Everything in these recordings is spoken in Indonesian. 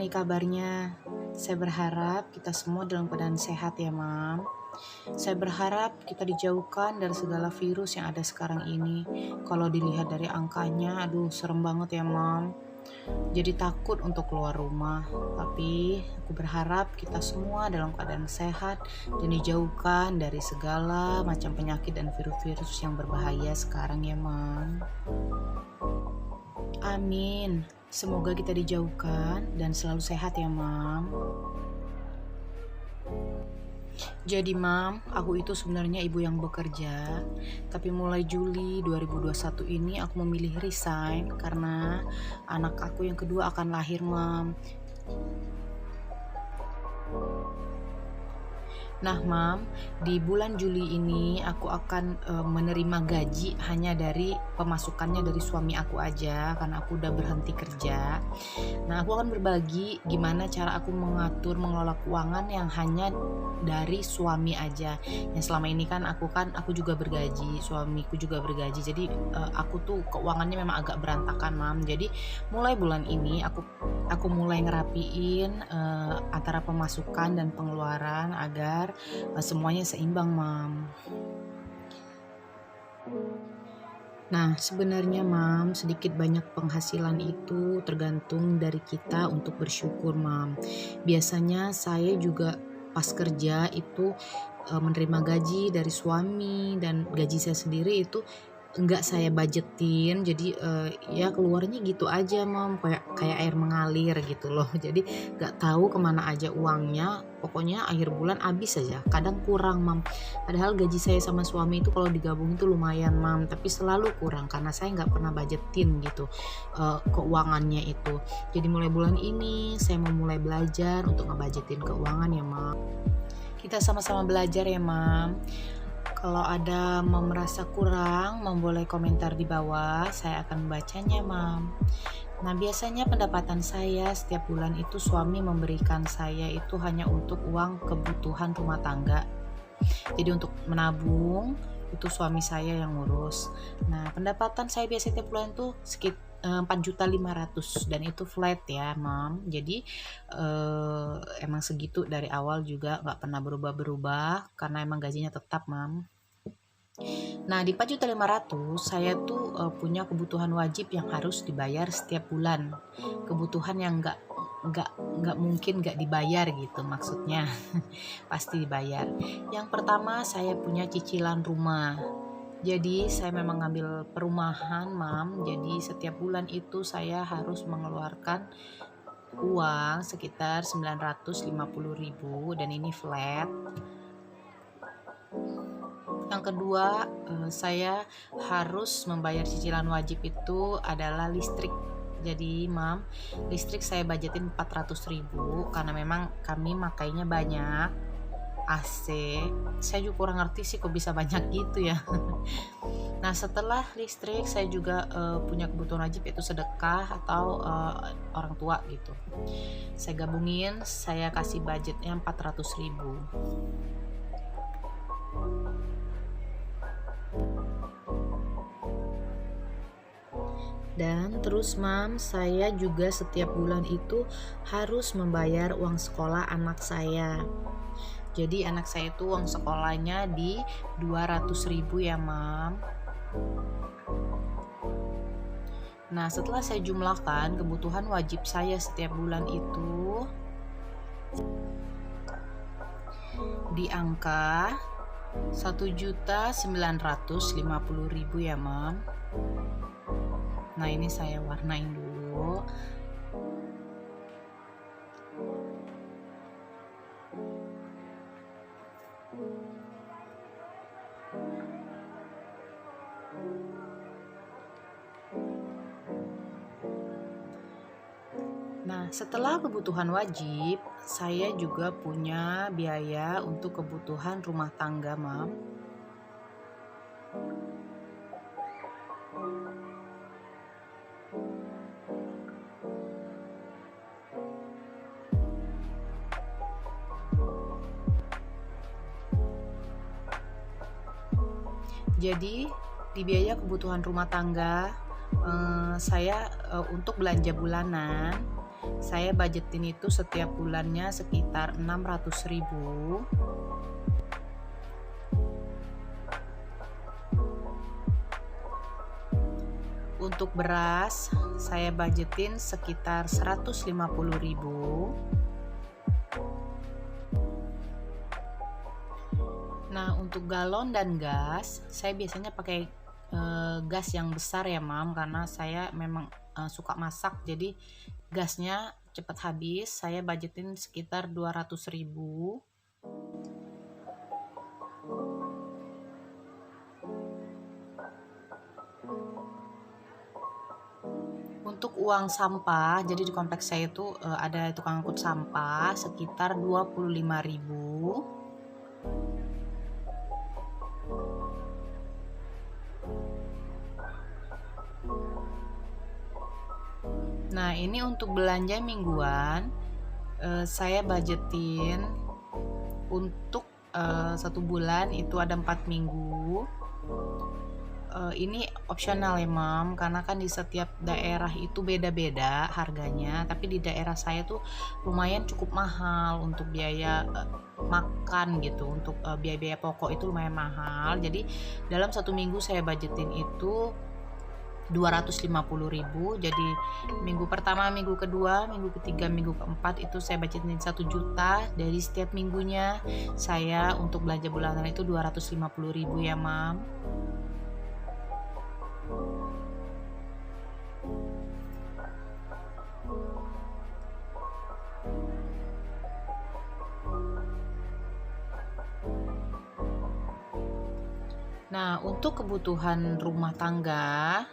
nih kabarnya? Saya berharap kita semua dalam keadaan sehat ya, Mam. Saya berharap kita dijauhkan dari segala virus yang ada sekarang ini. Kalau dilihat dari angkanya, aduh serem banget ya, Mam. Jadi takut untuk keluar rumah. Tapi aku berharap kita semua dalam keadaan sehat dan dijauhkan dari segala macam penyakit dan virus-virus yang berbahaya sekarang ya, Mam. Amin. Semoga kita dijauhkan dan selalu sehat ya, Mam. Jadi, Mam, aku itu sebenarnya ibu yang bekerja, tapi mulai Juli 2021 ini aku memilih resign karena anak aku yang kedua akan lahir, Mam. Nah, Mam, di bulan Juli ini aku akan menerima gaji hanya dari pemasukannya dari suami aku aja karena aku udah berhenti kerja. Nah, aku akan berbagi gimana cara aku mengatur mengelola keuangan yang hanya dari suami aja. Yang selama ini kan aku juga bergaji, suamiku juga bergaji. Jadi aku tuh keuangannya memang agak berantakan, Mam. Jadi mulai bulan ini aku mulai ngerapiin antara pemasukan dan pengeluaran agar semuanya seimbang, Mam. Nah, sebenarnya, Mam, sedikit banyak penghasilan itu tergantung dari kita untuk bersyukur, Mam. Biasanya saya juga pas kerja itu menerima gaji dari suami dan gaji saya sendiri itu enggak saya budgetin, jadi ya keluarnya gitu aja, Mam, kayak air mengalir gitu loh. Jadi nggak tahu kemana aja uangnya, pokoknya akhir bulan habis aja, kadang kurang, Mam. Padahal gaji saya sama suami itu kalau digabung itu lumayan, Mam, tapi selalu kurang karena saya nggak pernah budgetin gitu keuangannya itu. Jadi mulai bulan ini saya mau mulai belajar untuk ngebudgetin keuangan ya, Mam. Kita sama-sama belajar ya, Mam. Kalau ada Mam merasa kurang, Mam boleh komentar di bawah, saya akan membacanya, Mam. Nah, biasanya pendapatan saya setiap bulan itu suami memberikan saya itu hanya untuk uang kebutuhan rumah tangga. Jadi untuk menabung itu suami saya yang ngurus. Nah, pendapatan saya biasanya tiap bulan tuh sekitar 4.500.000 dan itu flat ya, Mam. Jadi emang segitu dari awal juga nggak pernah berubah-berubah karena emang gajinya tetap, Mam. Nah, di 4.500.000 saya tuh punya kebutuhan wajib yang harus dibayar setiap bulan. Kebutuhan yang nggak mungkin nggak dibayar gitu maksudnya. Pasti dibayar. Yang pertama, saya punya cicilan rumah. Jadi saya memang ngambil perumahan, Mam. Jadi setiap bulan itu saya harus mengeluarkan uang sekitar 950.000 dan ini flat. Yang kedua, saya harus membayar cicilan wajib itu adalah listrik. Jadi, Mam, listrik saya budgetin 400.000 karena memang kami makainya banyak. AC, saya juga kurang ngerti sih kok bisa banyak gitu ya. Nah, setelah listrik saya juga punya kebutuhan wajib yaitu sedekah atau orang tua gitu. Saya gabungin, saya kasih budgetnya 400.000. Dan terus, Mam, saya juga setiap bulan itu harus membayar uang sekolah anak saya. Jadi anak saya itu uang sekolahnya di 200.000 ya, Mam. Nah, setelah saya jumlahkan kebutuhan wajib saya setiap bulan itu di angka 1.950.000 ya, Mam. Nah, ini saya warnain dulu. Nah, setelah kebutuhan wajib, saya juga punya biaya untuk kebutuhan rumah tangga, Mam. Jadi di biaya kebutuhan rumah tangga saya untuk belanja bulanan Saya budgetin itu setiap bulannya sekitar 600.000. Untuk beras saya budgetin sekitar 150.000. Nah, untuk galon dan gas saya biasanya pakai gas yang besar ya mam, karena saya memang suka masak, jadi gasnya cepat habis. Saya budgetin sekitar 200.000. Untuk uang sampah, jadi di kompleks saya itu ada tukang angkut sampah sekitar 25.000. Nah, ini untuk belanja mingguan saya budgetin untuk 1 bulan itu ada 4 minggu. Ini opsional ya mam, karena kan di setiap daerah itu beda-beda harganya, tapi di daerah saya tuh lumayan cukup mahal untuk biaya makan gitu, untuk biaya-biaya pokok itu lumayan mahal. Jadi dalam 1 minggu saya budgetin itu 250.000. Jadi minggu pertama, minggu kedua, minggu ketiga, minggu keempat itu saya budgetin 1 juta. Dari setiap minggunya saya untuk belanja bulanan itu 250.000 ya mam. Nah, untuk kebutuhan rumah tangga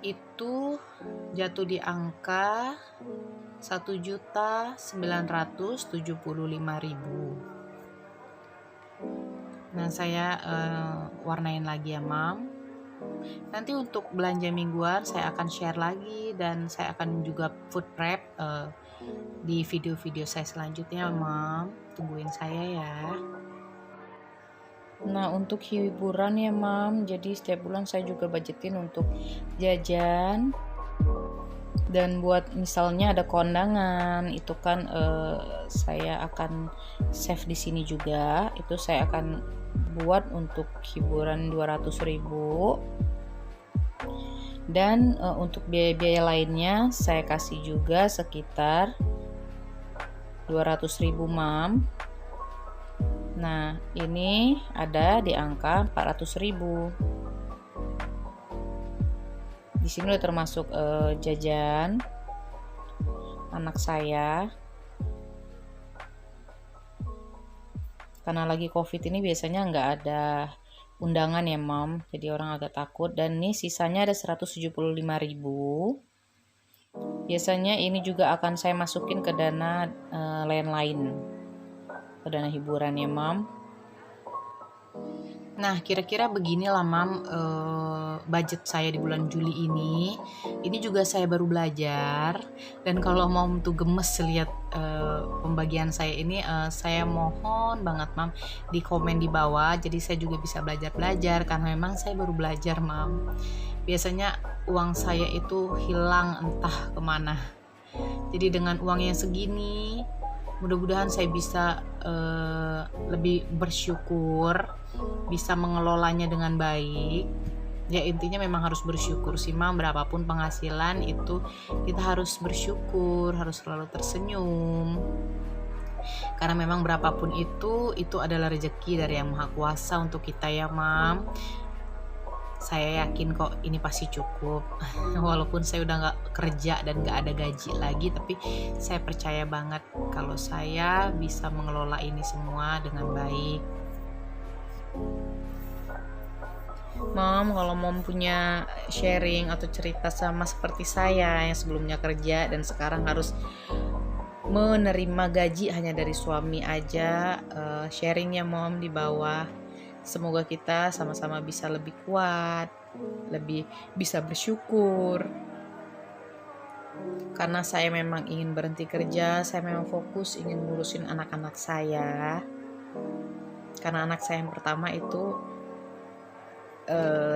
itu jatuh di angka 1.975.000. Nah, saya warnain lagi ya mam. Nanti untuk belanja mingguan saya akan share lagi, dan saya akan juga food prep di video-video saya selanjutnya mam. Tungguin saya ya. Nah, untuk hiburan ya mam, jadi setiap bulan saya juga budgetin untuk jajan. Dan buat misalnya ada kondangan itu kan saya akan save di sini juga. Itu saya akan buat untuk hiburan 200.000. Dan untuk biaya-biaya lainnya saya kasih juga sekitar 200.000 mam. Nah, ini ada di angka 400.000. Di sini udah termasuk jajan anak saya. Karena lagi COVID ini biasanya nggak ada undangan ya, Mom. Jadi orang agak takut. Dan ini sisanya ada 175.000. Biasanya ini juga akan saya masukin ke dana lain-lain. Ke dana hiburan ya, Mom. Nah, kira-kira beginilah mam budget saya di bulan Juli ini. Ini juga saya baru belajar, dan kalau mam tuh gemes lihat pembagian saya ini, saya mohon banget mam di komen di bawah. Jadi saya juga bisa belajar karena memang saya baru belajar mam. Biasanya uang saya itu hilang entah kemana. Jadi dengan uang yang segini, mudah-mudahan saya bisa lebih bersyukur, bisa mengelolanya dengan baik. Ya intinya memang harus bersyukur sih mam, berapapun penghasilan itu kita harus bersyukur, harus selalu tersenyum. Karena memang berapapun itu adalah rezeki dari Yang Maha Kuasa untuk kita ya mam. Saya yakin kok ini pasti cukup. Walaupun saya udah gak kerja dan gak ada gaji lagi, tapi saya percaya banget kalau saya bisa mengelola ini semua dengan baik. Mom, kalau Mom punya sharing atau cerita sama seperti saya yang sebelumnya kerja dan sekarang harus menerima gaji hanya dari suami aja, sharingnya Mom di bawah. Semoga kita sama-sama bisa lebih kuat, lebih bisa bersyukur. Karena saya memang ingin berhenti kerja, saya memang fokus ingin ngurusin anak-anak saya. Karena anak saya yang pertama itu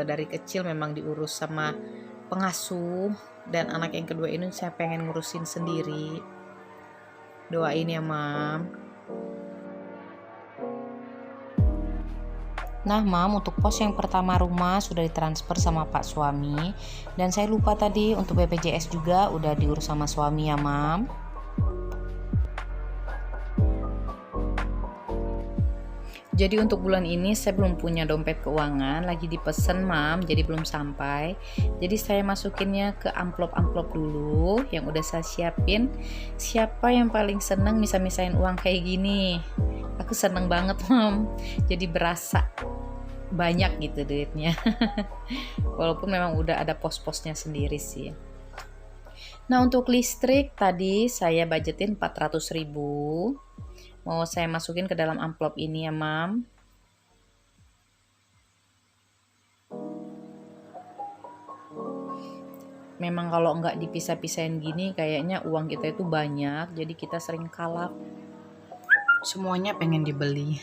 dari kecil memang diurus sama pengasuh, dan anak yang kedua ini saya pengen ngurusin sendiri. Doain ya mam. Nah mam, untuk pos yang pertama rumah sudah ditransfer sama pak suami, dan saya lupa tadi untuk BPJS juga udah diurus sama suami ya mam. Jadi untuk bulan ini saya belum punya dompet keuangan, lagi dipesen mam, jadi belum sampai. Jadi saya masukinnya ke amplop-amplop dulu yang udah saya siapin. Siapa yang paling seneng misah-misahin uang kayak gini? Aku seneng banget mam, jadi berasa banyak gitu duitnya. Walaupun memang udah ada pos-posnya sendiri sih. Nah untuk listrik tadi saya budgetin 400.000. Mau saya masukin ke dalam amplop ini ya mam. Memang kalau nggak dipisah-pisahin gini kayaknya uang kita itu banyak, jadi kita sering kalap. Semuanya pengen dibeli.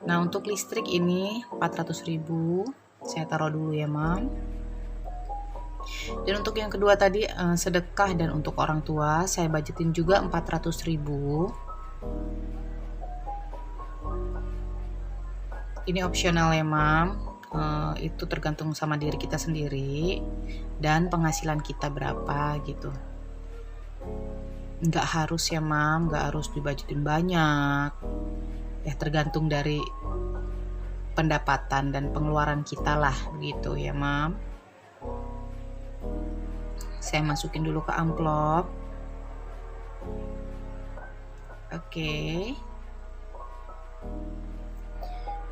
Nah untuk listrik ini 400.000 saya taruh dulu ya mam. Dan untuk yang kedua tadi sedekah dan untuk orang tua saya budgetin juga 400.000. Ini opsional ya mam, itu tergantung sama diri kita sendiri dan penghasilan kita berapa gitu. Nggak harus ya mam, nggak harus dibajetin banyak ya, tergantung dari pendapatan dan pengeluaran kita lah begitu ya mam. Saya masukin dulu ke amplop. Oke.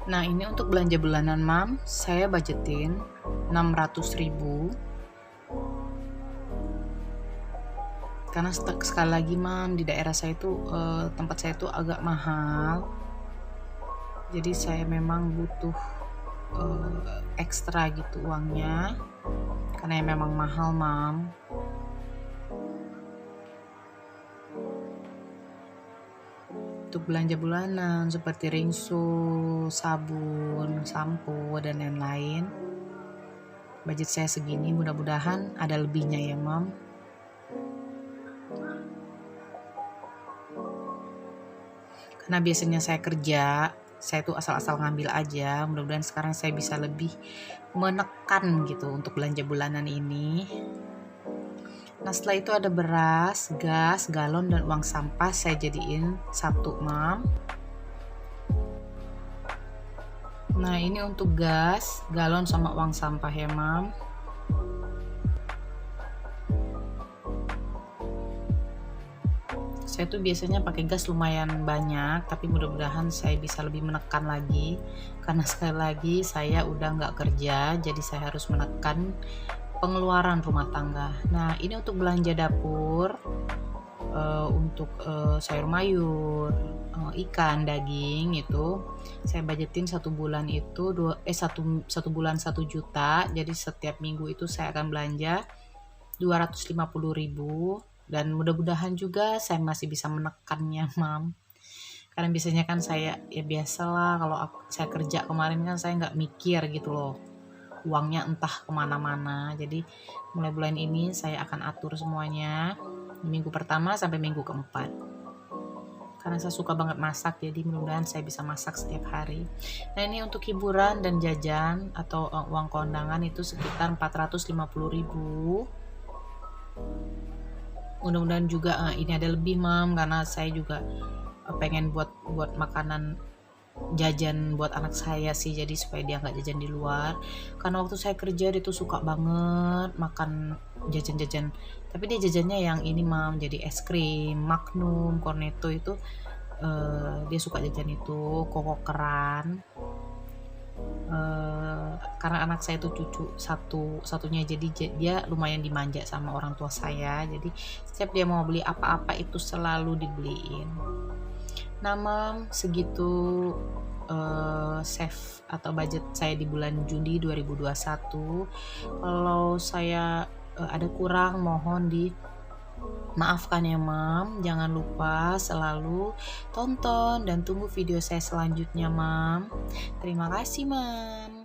Nah ini untuk belanja bulanan mam, saya budgetin 600.000. Karena sekali lagi mam, di daerah saya itu tempat saya itu agak mahal. Jadi saya memang butuh ekstra gitu uangnya, karena memang mahal mam. Untuk belanja bulanan seperti rinso, sabun, sampo, dan lain-lain, budget saya segini, mudah-mudahan ada lebihnya ya mam. Karena biasanya saya kerja, saya tuh asal-asal ngambil aja, mudah-mudahan sekarang saya bisa lebih menekan gitu untuk belanja bulanan ini. Nah setelah itu ada beras, gas, galon, dan uang sampah saya jadiin satu mam. Nah ini untuk gas, galon, sama uang sampah ya mam. Saya tuh biasanya pakai gas lumayan banyak, tapi mudah-mudahan saya bisa lebih menekan lagi, karena sekali lagi saya udah nggak kerja, jadi saya harus menekan pengeluaran rumah tangga. Nah ini untuk belanja dapur, untuk sayur mayur, ikan, daging, itu saya budgetin satu bulan itu satu bulan 1 juta. Jadi setiap minggu itu saya akan belanja 250.000, dan mudah-mudahan juga saya masih bisa menekannya mam. Karena biasanya kan saya ya biasalah, kalau saya kerja kemarin kan saya nggak mikir gitu loh, uangnya entah kemana-mana. Jadi mulai bulan ini saya akan atur semuanya, minggu pertama sampai minggu keempat. Karena saya suka banget masak, jadi mudah-mudahan saya bisa masak setiap hari. Nah ini untuk hiburan dan jajan atau uang kondangan itu sekitar 450.000. Mudah-mudahan juga ini ada lebih mam, karena saya juga pengen buat makanan jajan buat anak saya sih, jadi supaya dia nggak jajan di luar. Karena waktu saya kerja dia tuh suka banget makan jajan-jajan, tapi dia jajannya yang ini mam, jadi es krim, Magnum, Cornetto itu dia suka jajan itu, kokokeran. Karena anak saya itu cucu satunya, jadi dia lumayan dimanja sama orang tua saya, jadi setiap dia mau beli apa-apa itu selalu dibeliin. Nah mam, segitu save atau budget saya di bulan Juni 2021. Kalau saya ada kurang, mohon maafkan ya mam. Jangan lupa selalu tonton dan tunggu video saya selanjutnya mam. Terima kasih mam.